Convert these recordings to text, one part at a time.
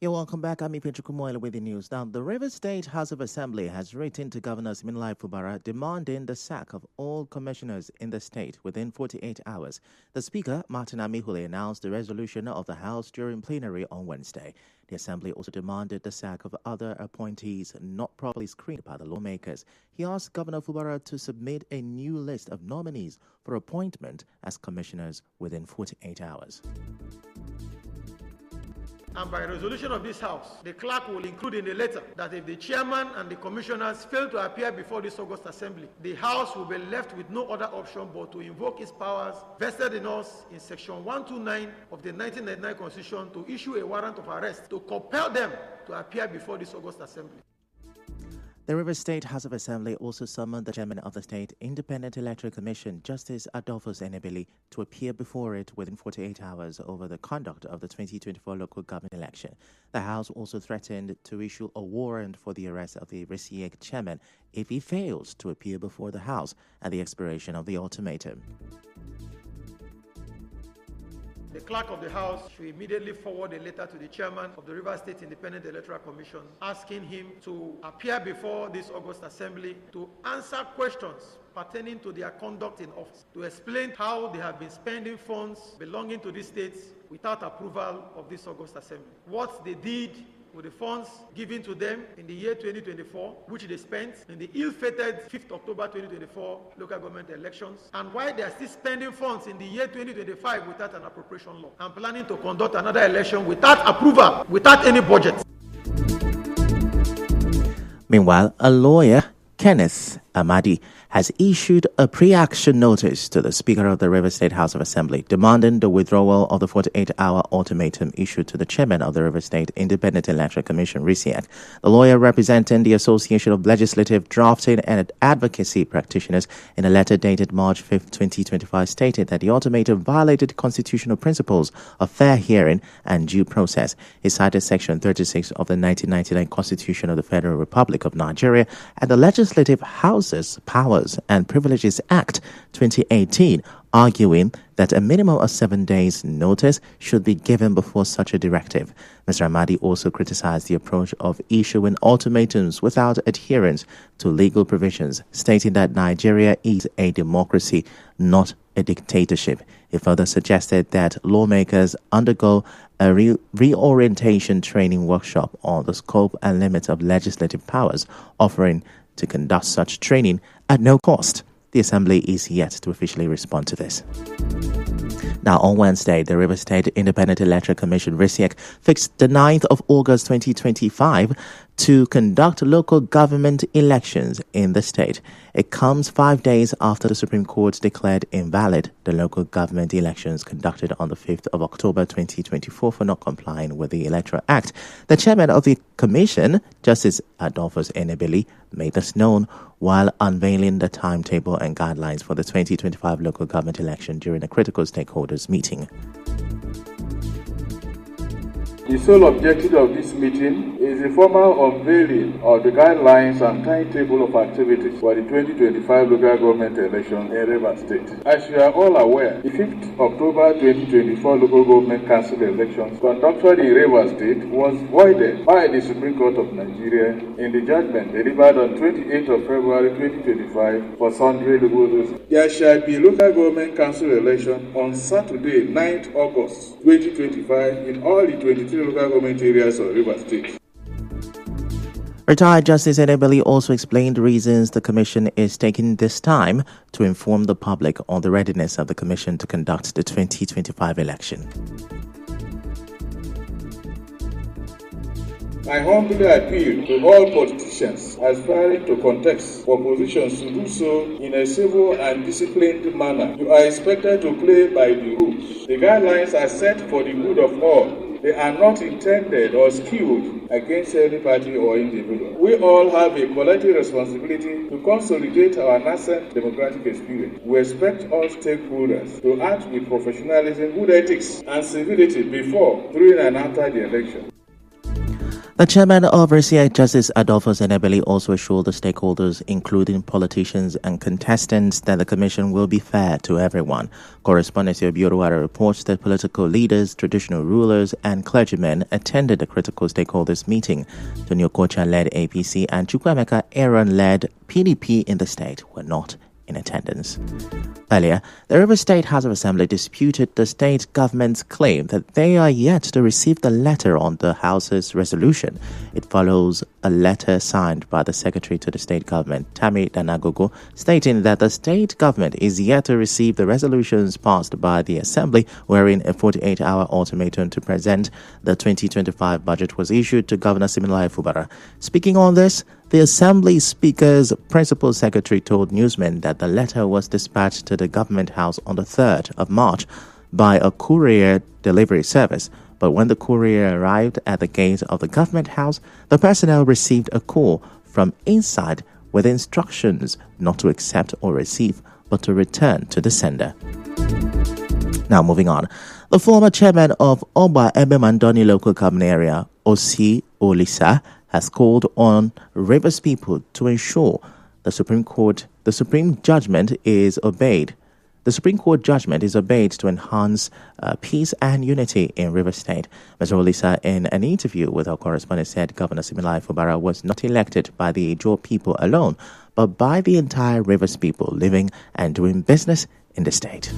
Yeah, welcome back. I'm Ipechu Kumoile with the news. Now, the Rivers State House of Assembly has written to Governor Siminalayi Fubara demanding the sack of all commissioners in the state within 48 hours. The Speaker, Martin Amihule, announced the resolution of the House during plenary on Wednesday. The Assembly also demanded the sack of other appointees not properly screened by the lawmakers. He asked Governor Fubara to submit a new list of nominees for appointment as commissioners within 48 hours. And by resolution of this House, the clerk will include in the letter that if the chairman and the commissioners fail to appear before this August Assembly, the House will be left with no other option but to invoke its powers vested in us in Section 129 of the 1999 Constitution to issue a warrant of arrest to compel them to appear before this August Assembly. The Rivers State House of Assembly also summoned the chairman of the State Independent Electoral Commission, Justice Adolphus Enebili, to appear before it within 48 hours over the conduct of the 2024 local government election. The House also threatened to issue a warrant for the arrest of the RISIEC chairman if he fails to appear before the House at the expiration of the ultimatum. The clerk of the House should immediately forward a letter to the chairman of the Rivers State Independent Electoral Commission asking him to appear before this August Assembly to answer questions pertaining to their conduct in office, to explain how they have been spending funds belonging to these states without approval of this August Assembly, what they did with the funds given to them in the year 2024, which they spent in the ill-fated 5th October 2024 local government elections, and why they are still spending funds in the year 2025 without an appropriation law, and planning to conduct another election without approval, without any budget. Meanwhile, a lawyer, Kenneth Amadi, has issued a pre-action notice to the Speaker of the Rivers State House of Assembly demanding the withdrawal of the 48-hour ultimatum issued to the chairman of the Rivers State Independent Electoral Commission, RISIEC. The lawyer representing the Association of Legislative Drafting and Advocacy Practitioners in a letter dated March 5, 2025 stated that the ultimatum violated constitutional principles of fair hearing and due process. He cited Section 36 of the 1999 Constitution of the Federal Republic of Nigeria and the Legislative House's Powers and Privileges Act 2018, arguing that a minimum of 7 days' notice should be given before such a directive. Mr. Amadi also criticized the approach of issuing ultimatums without adherence to legal provisions, stating that Nigeria is a democracy, not a dictatorship. He further suggested that lawmakers undergo a reorientation training workshop on the scope and limits of legislative powers, offering to conduct such training at no cost. The Assembly is yet to officially respond to this. Now, on Wednesday, the Rivers State Independent Electoral Commission, RISIEC, fixed the 9th of August 2025 to conduct local government elections in the state. It comes 5 days after the Supreme Court declared invalid the local government elections conducted on the 5th of October 2024 for not complying with the Electoral Act. The chairman of the commission, Justice Adolphus Enebili, made this known while unveiling the timetable and guidelines for the 2025 local government election during a critical stakeholders meeting. The sole objective of this meeting is the formal unveiling of the guidelines and timetable of activities for the 2025 local government election in Rivers State. As you are all aware, the 5th October 2024 local government council elections conducted in Rivers State was voided by the Supreme Court of Nigeria in the judgment delivered on 28th of February 2025 for sundry legal reasons. There shall be local government council election on Saturday, 9th August 2025 in all the 23 local government areas of Rivers State. Retired Justice Enebili also explained the reasons the Commission is taking this time to inform the public on the readiness of the Commission to conduct the 2025 election. I humbly appeal to all politicians aspiring to contest for positions to do so in a civil and disciplined manner. You are expected to play by the rules. The guidelines are set for the good of all. They are not intended or skewed against any party or individual. We all have a collective responsibility to consolidate our nascent democratic experience. We expect all stakeholders to act with professionalism, good ethics, and civility before, during, and after the election. The chairman of RCA, Justice Adolfo Zenebeli, also assured the stakeholders, including politicians and contestants, that the commission will be fair to everyone. Correspondent Obiorwara reports that political leaders, traditional rulers, and clergymen attended the critical stakeholders meeting. Tony Okocha-led APC and Chukwuemeka Aaron-led PDP in the state were not in attendance. Earlier, the Rivers State House of Assembly disputed the state government's claim that they are yet to receive the letter on the House's resolution. It follows a letter signed by the Secretary to the state government, Tammy Danagogo, stating that the state government is yet to receive the resolutions passed by the Assembly, wherein a 48-hour ultimatum to present the 2025 budget was issued to Governor Siminalayi Fubara. Speaking on this, the Assembly Speaker's principal secretary told newsmen that the letter was dispatched to the Government House on the 3rd of March by a courier delivery service. But when the courier arrived at the gate of the Government House, the personnel received a call from inside with instructions not to accept or receive, but to return to the sender. Now moving on. The former chairman of Oba Ebemandoni local government area, Osi Olisa, has called on Rivers people to ensure the Supreme judgment is obeyed. The Supreme Court judgment is obeyed to enhance peace and unity in Rivers State. Mr. Olisa, in an interview with our correspondent, said Governor Siminalayi Fubara was not elected by the Ijaw people alone, but by the entire Rivers people living and doing business in the state.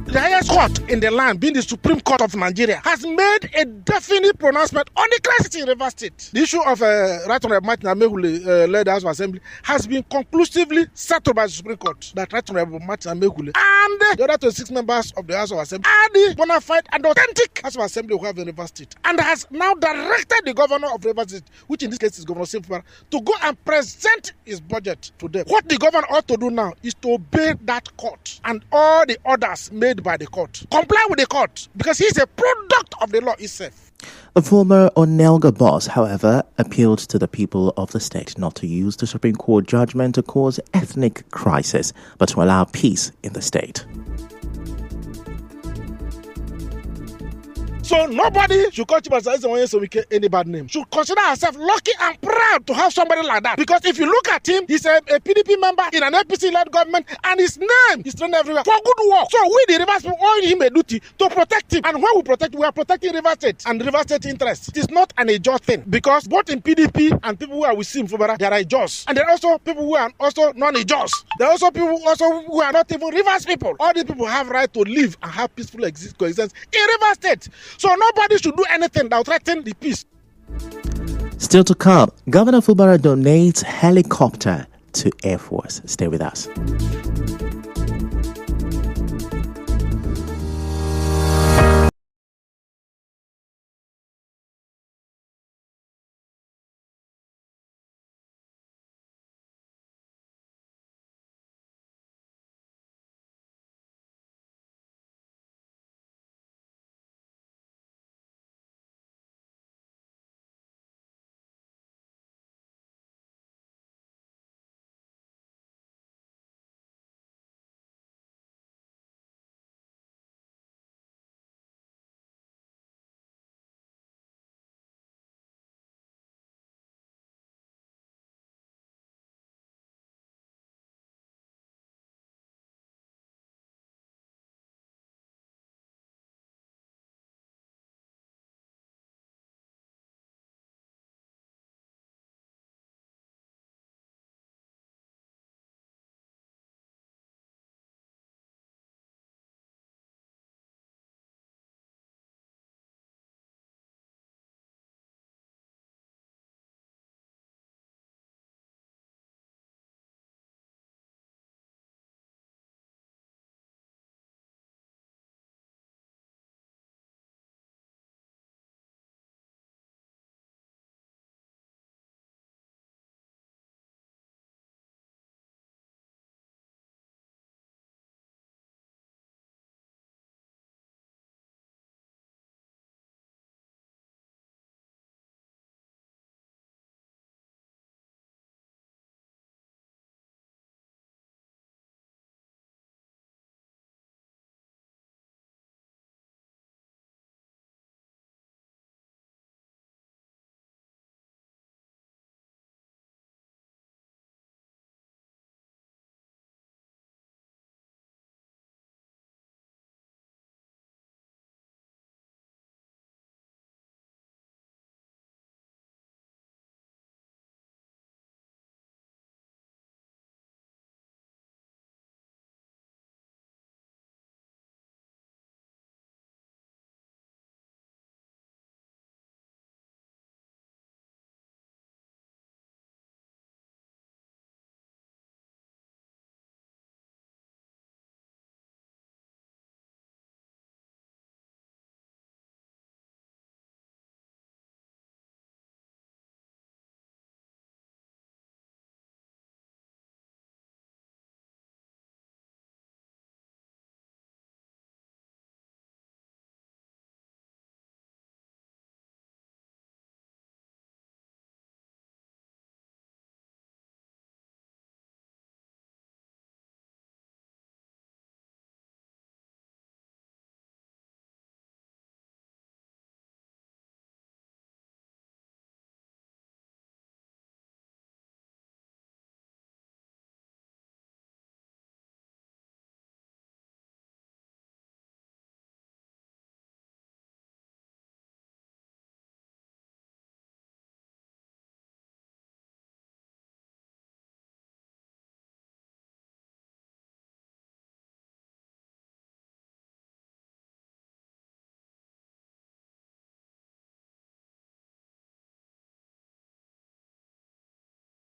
The highest court in the land, being the Supreme Court of Nigeria, has made a definite pronouncement on the crisis in Rivers State. The issue of Right Honorable Martin Amaewhule led the House of Assembly has been conclusively settled by the Supreme Court. That Right Honorable Martin Amaewhule and the other 26 members of the House of Assembly are the bona fide and authentic House of Assembly we have in Rivers State, and has now directed the governor of Rivers State, which in this case is Governor Simfara, to go and present his budget to them. What the governor ought to do now is to obey that court and all the orders made by the court. Comply with the court, because he is a product of the law itself. The former Onelga boss, however, appealed to the people of the state not to use the Supreme Court judgment to cause ethnic crisis, but to allow peace in the state. So nobody should call Chief any bad name. Should consider herself lucky and proud to have somebody like that. Because if you look at him, he's a PDP member in an APC-led government, and his name is thrown everywhere for good work. So we, the Rivers people, owe him a duty to protect him. And when we protect, we are protecting Rivers State and Rivers State interests. It is not an Ijaw thing, because both in PDP and people who are with Sim Fubara, there are Ijaws. And there are also people who are also non-Ijaws. There are also people who are not even Rivers people. All these people have right to live and have peaceful coexistence in Rivers State. So nobody should do anything that will threaten the peace. Still to come, Governor Fubara donates helicopter to Air Force. Stay with us.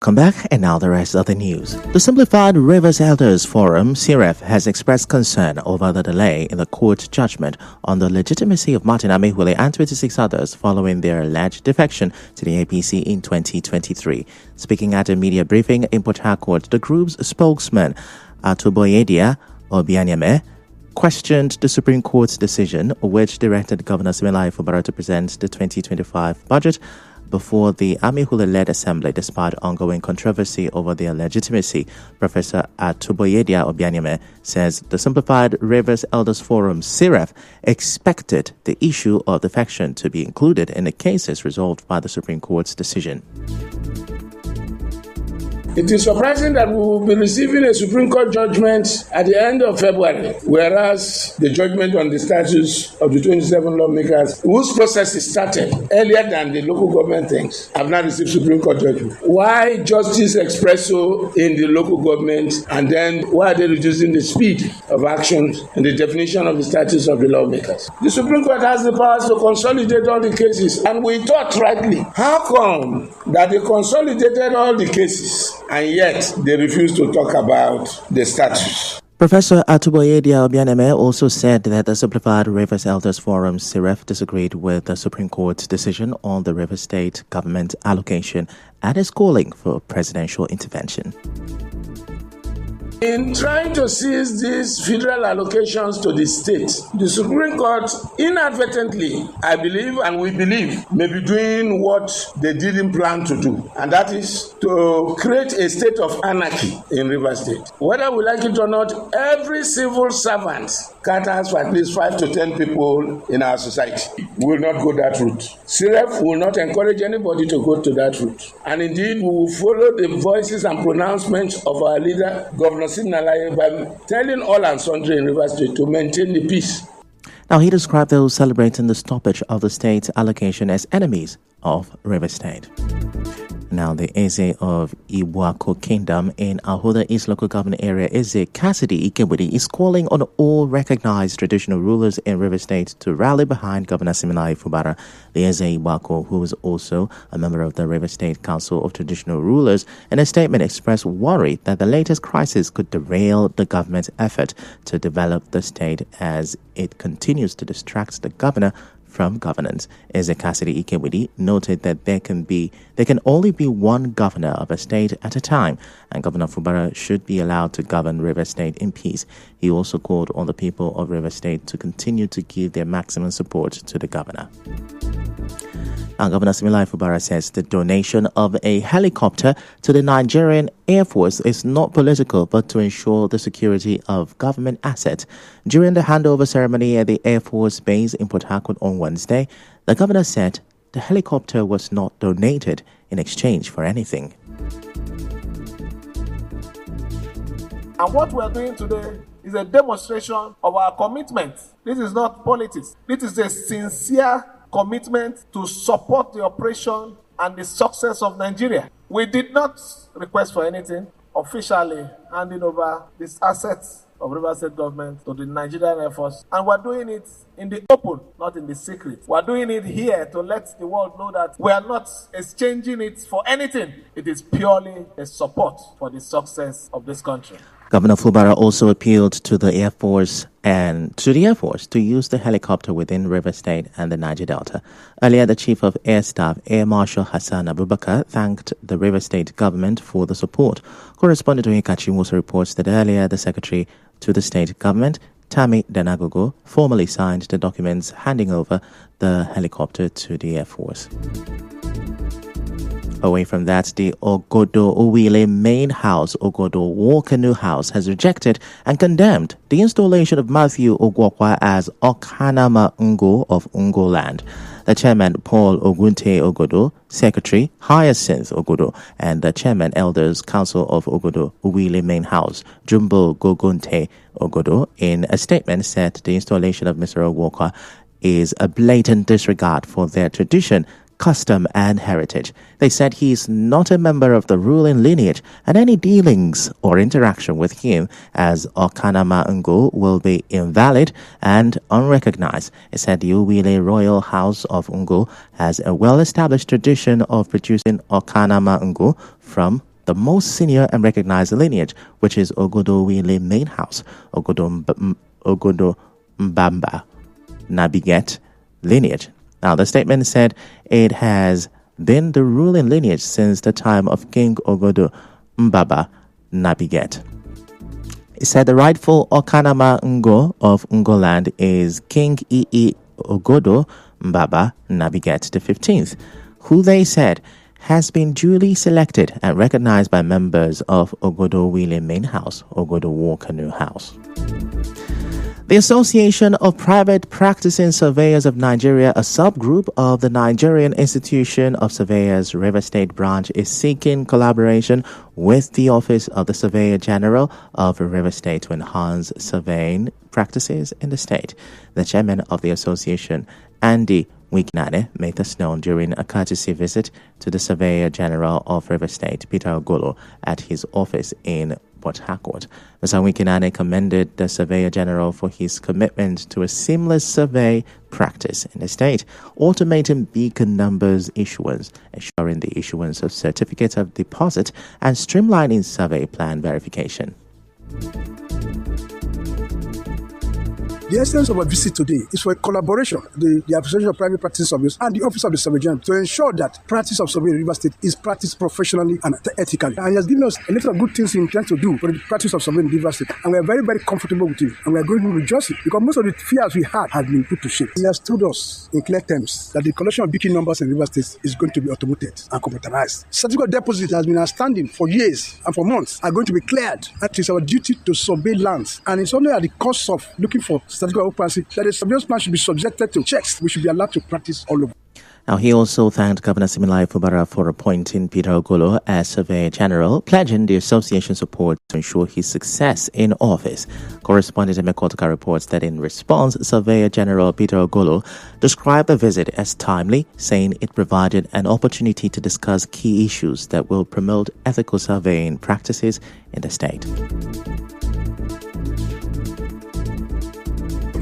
Come back, and now the rest of the news. The Simplified Rivers Elders Forum, SIREF, has expressed concern over the delay in the court judgment on the legitimacy of Martin Amaewhule and 26 others following their alleged defection to the APC in 2023. Speaking at a media briefing in Port Harcourt, the group's spokesman, Atuboyedia Obianyeme, questioned the Supreme Court's decision, which directed Governor Siminalayi Fubara to present the 2025 budget before the Amaewhule-led assembly, despite ongoing controversy over their legitimacy. Professor Atuboyedia Obianyeme says the Simplified Rivers Elders Forum, SIREF, expected the issue of defection to be included in the cases resolved by the Supreme Court's decision. It is surprising that we will be receiving a Supreme Court judgment at the end of February, whereas the judgment on the status of the 27 lawmakers, whose process is started earlier than the local government things, have not received Supreme Court judgment. Why justice espresso in the local government, and then why are they reducing the speed of action and the definition of the status of the lawmakers? The Supreme Court has the powers to consolidate all the cases, and we thought rightly, how come that they consolidated all the cases and yet they refuse to talk about the status? Professor Atuboyedia Obianyeme also said that the Simplified Rivers Elders Forum, SIREF, disagreed with the Supreme Court's decision on the River State government allocation and is calling for presidential intervention. In trying to seize these federal allocations to the state, the Supreme Court inadvertently, I believe and we believe, may be doing what they didn't plan to do, and that is to create a state of anarchy in River State. Whether we like it or not, every civil servant caters for at least 5 to 10 people in our society. We will not go that route. SIREF will not encourage anybody to go to that route. And indeed, we will follow the voices and pronouncements of our leader, Governor Siminalayi, by telling all and sundry in River State to maintain the peace. Now, he described those celebrating the stoppage of the state's allocation as enemies of River State. Now, the Eze of Iwako Kingdom in Ahoda East Local Government Area, Eze Cassidy Ikebudi, is calling on all recognized traditional rulers in River State to rally behind Governor Siminalayi Fubara. The Eze Iwako, who is also a member of the River State Council of Traditional Rulers, in a statement expressed worry that the latest crisis could derail the government's effort to develop the state as it continues to distract the governor from governance. Eze Cassidy Ikebudi noted that there can only be one governor of a state at a time, and Governor Fubara should be allowed to govern River State in peace. He also called on the people of River State to continue to give their maximum support to the governor. Now, Governor Siminalayi Fubara says the donation of a helicopter to the Nigerian Air Force is not political, but to ensure the security of government assets. During the handover ceremony at the Air Force Base in Port Harcourt on Wednesday, the governor said the helicopter was not donated in exchange for anything. And what we are doing today is a demonstration of our commitment. This is not politics. This is a sincere commitment to support the operation and the success of Nigeria. We did not request for anything, officially handing over these assets of River State government to the Nigerian Air Force, and we're doing it in the open, not in the secret. We're doing it here to let the world know that we are not exchanging it for anything. It is purely a support for the success of this country. Governor Fubara also appealed to the Air Force to use the helicopter within River State and the Niger Delta. Earlier, the Chief of Air Staff, Air Marshal Hassan Abubakar, thanked the River State government for the support. Correspondent Onyekachi also reports that earlier the Secretary to the State government, Tami Danagogo, formally signed the documents handing over the helicopter to the Air Force. Away from that, the Ogodo Uwile main house, Ogodo War Canoe House, has rejected and condemned the installation of Matthew Ogwokwa as Okanama Ngo of Ngo Land. The chairman, Paul Ogunte Ogodo, secretary, Hyacinth Ogodo, and the chairman, Elders Council of Ogodo Uwile main house, Jumbo Gogunte Ogodo, in a statement said the installation of Mr. Ogwokwa is a blatant disregard for their tradition, custom and heritage. They said he is not a member of the ruling lineage, and any dealings or interaction with him as Okanama Ngo will be invalid and unrecognized. It said the Uwile Royal House of Ngo has a well-established tradition of producing Okanama Ngo from the most senior and recognized lineage, which is Ogodo Wile main house, Ogodo Mbamba Nabiget lineage. Now, the statement said it has been the ruling lineage since the time of King Ogodo Mbaba Nabiget. It said the rightful Okanama Ngo of Ngoland is King Ii Ogodo Mbaba Nabiget the 15th, who they said has been duly selected and recognized by members of Ogodo Wile main house, Ogodo War Canoe house. The Association of Private Practicing Surveyors of Nigeria, a subgroup of the Nigerian Institution of Surveyors River State branch, is seeking collaboration with the Office of the Surveyor General of River State to enhance surveying practices in the state. The chairman of the association, Andy Wignane, made this known during a courtesy visit to the Surveyor General of River State, Peter Ogolo, at his office in Port Harcourt. Mr. Wignane commended the Surveyor General for his commitment to a seamless survey practice in the state, automating beacon numbers issuance, ensuring the issuance of certificates of deposit, and streamlining survey plan verification. The essence of our visit today is for a collaboration, the Association of Private Practice Surveyors and the Office of the Surveyor General to ensure that practice of surveying in River State is practiced professionally and ethically. And he has given us a lot of good things he intends to do for the practice of surveying in River State. And we are very, very comfortable with him. And we are going to rejoice it because most of the fears we had have been put to shame. He has told us in clear terms that the collection of beacon numbers in River State is going to be automated and computerized. Certificate of deposit has been outstanding for years and for months are going to be cleared. That is our duty to survey lands. And it's only at the cost of looking for certificate of occupancy that the surveillance plan should be subjected to checks. We should be allowed to practice all over. Now, he also thanked Governor Siminalayi Fubara for appointing Peter Ogolo as Surveyor General, pledging the association's support to ensure his success in office. Correspondent Emekotoka reports that in response, Surveyor General Peter Ogolo described the visit as timely, saying it provided an opportunity to discuss key issues that will promote ethical surveying practices in the state.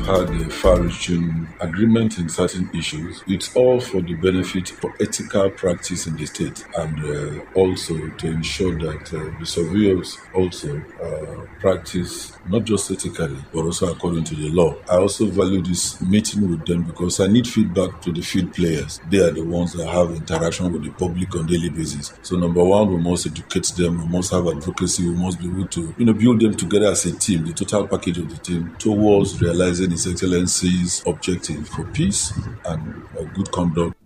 Had a far-reaching agreement in certain issues. It's all for the benefit for ethical practice in the state and also to ensure that the surveyors also practice not just ethically but also according to the law. I also value this meeting with them because I need feedback to the field players. They are the ones that have interaction with the public on a daily basis. So number one, we must educate them, we must have advocacy, we must be able to build them together as a team, the total package of the team towards realizing His Excellency's objective for peace and good conduct.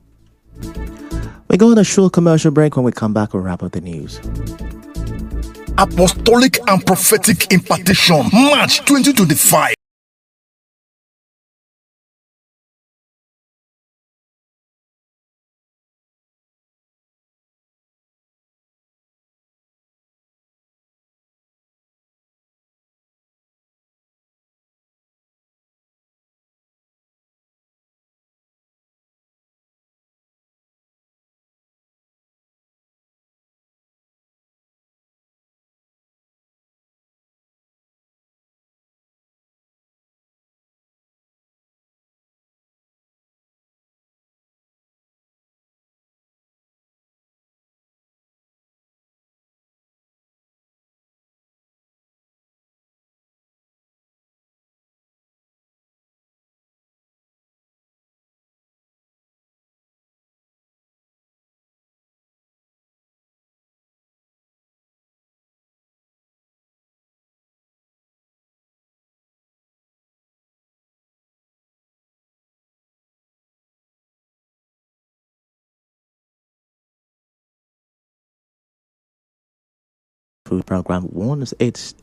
We go on a short commercial break. When we come back, we'll wrap up the news. Apostolic and Prophetic Impartation, March 2025. Food program warns its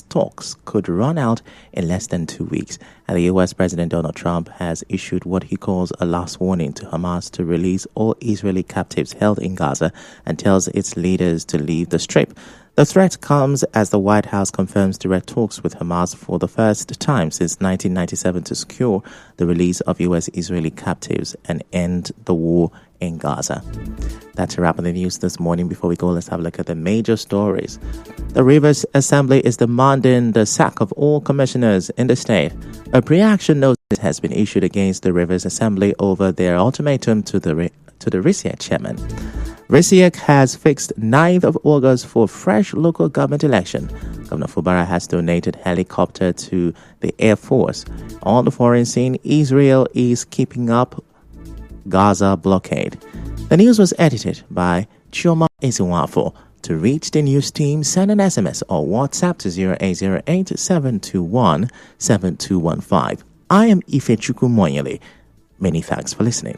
talks could run out in less than 2 weeks, and the U.S. President Donald Trump has issued what he calls a last warning to Hamas to release all Israeli captives held in Gaza and tells its leaders to leave the Strip. The threat comes as the White House confirms direct talks with Hamas for the first time since 1997 to secure the release of U.S. Israeli captives and end the war in Gaza. That's a wrap on the news this morning. Before we go, let's have a look at the major stories. The Rivers Assembly is demanding the sack of all commissioners in the state. A pre-action notice has been issued against the Rivers Assembly over their ultimatum to the RISIA chairman. RISIEC has fixed 9th of August for fresh local government election. Governor Fubara has donated helicopter to the Air Force. On the foreign scene, Israel is keeping up Gaza blockade. The news was edited by Chioma Ezenwafo. To reach the news team, send an SMS or WhatsApp to 0808-721-7215. I am Ifechukwu Moyele. Many thanks for listening.